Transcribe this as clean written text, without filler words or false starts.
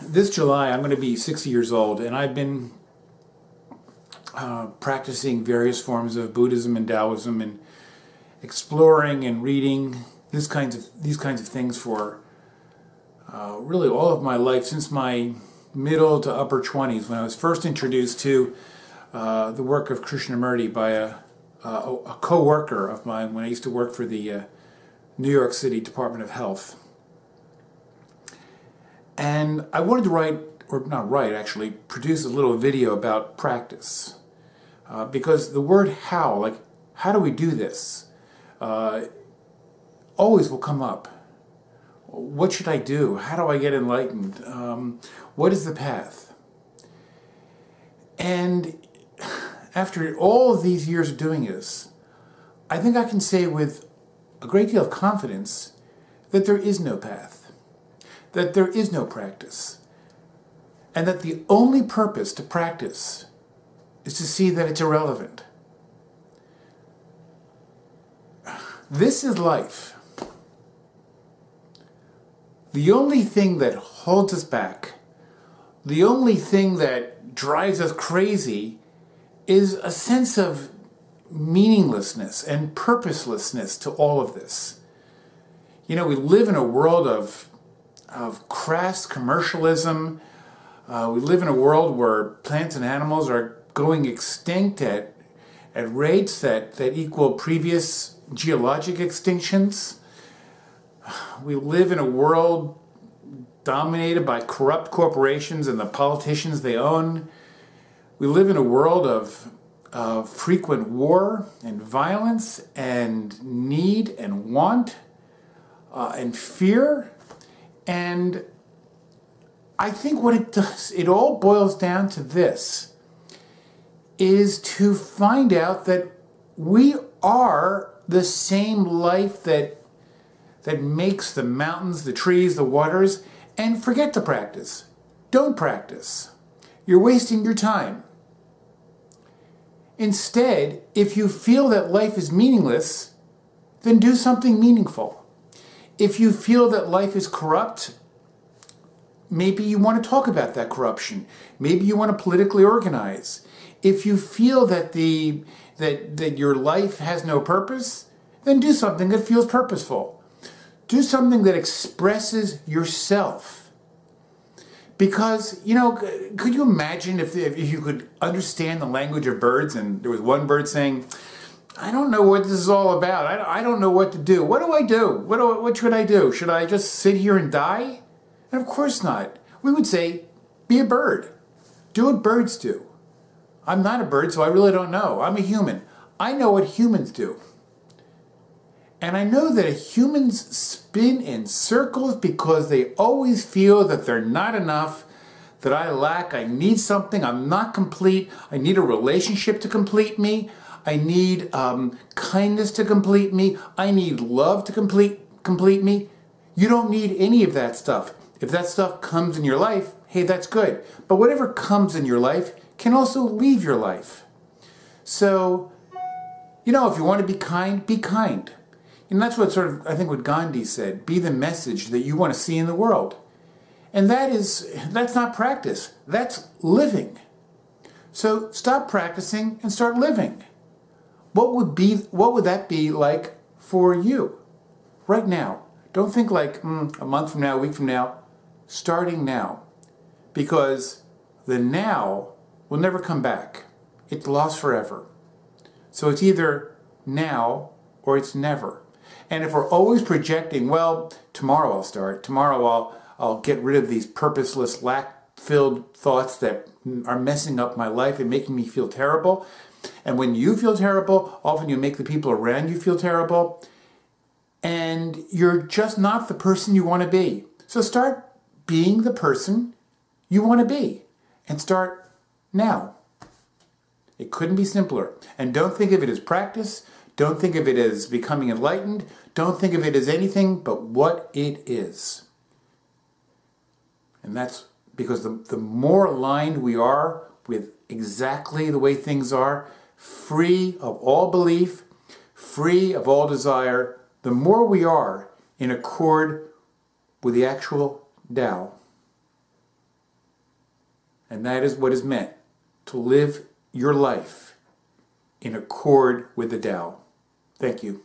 This July I'm going to be 60 years old, and I've been practicing various forms of Buddhism and Taoism and exploring and reading these kinds of things for really all of my life, since my middle to upper 20s, when I was first introduced to the work of Krishnamurti by a co-worker of mine when I used to work for the New York City Department of Health. And I wanted to write, or not write actually, produce a little video about practice. Because the word how, like how do we do this, always will come up. What should I do? How do I get enlightened? What is the path? And after all of these years of doing this, I think I can say with a great deal of confidence that there is no path, that there is no practice, and that the only purpose to practice is to see that it's irrelevant. This is life. The only thing that holds us back, the only thing that drives us crazy, is a sense of meaninglessness and purposelessness to all of this. You know, we live in a world of crass commercialism. We live in a world where plants and animals are going extinct at rates that equal previous geologic extinctions. We live in a world dominated by corrupt corporations and the politicians they own. We live in a world of frequent war and violence and need and want and fear. And I think what it does, it all boils down to this, is to find out that we are the same life that makes the mountains, the trees, the waters, and forget to practice. Don't practice. You're wasting your time. Instead, if you feel that life is meaningless, then do something meaningful. If you feel that life is corrupt, maybe you want to talk about that corruption. Maybe you want to politically organize. If you feel that your life has no purpose, then do something that feels purposeful. Do something that expresses yourself. Because, you know, could you imagine if you could understand the language of birds and there was one bird saying, I don't know what this is all about. I don't know what to do. What do I do? What should I do? Should I just sit here and die? And of course not. We would say, be a bird. Do what birds do. I'm not a bird, so I really don't know. I'm a human. I know what humans do. And I know that humans spin in circles because they always feel that they're not enough, that I lack, I need something, I'm not complete, I need a relationship to complete me, I need kindness to complete me, I need love to complete me. You don't need any of that stuff. If that stuff comes in your life, hey, that's good. But whatever comes in your life can also leave your life. So, you know, if you want to be kind, be kind. And that's what I think what Gandhi said, be the message that you want to see in the world. And that's not practice, that's living. So stop practicing and start living. What would that be like for you right now? Don't think like a month from now, a week from now, starting now. Because the now will never come back. It's lost forever. So it's either now or it's never. And if we're always projecting, well, tomorrow I'll start, tomorrow I'll get rid of these purposeless, lack-filled thoughts that are messing up my life and making me feel terrible. And when you feel terrible, often you make the people around you feel terrible. And you're just not the person you want to be. So start being the person you want to be. And start now. It couldn't be simpler. And don't think of it as practice. Don't think of it as becoming enlightened. Don't think of it as anything but what it is. And that's because the more aligned we are with exactly the way things are, free of all belief, free of all desire, the more we are in accord with the actual Tao. And that is what is meant to live your life in accord with the Tao. Thank you.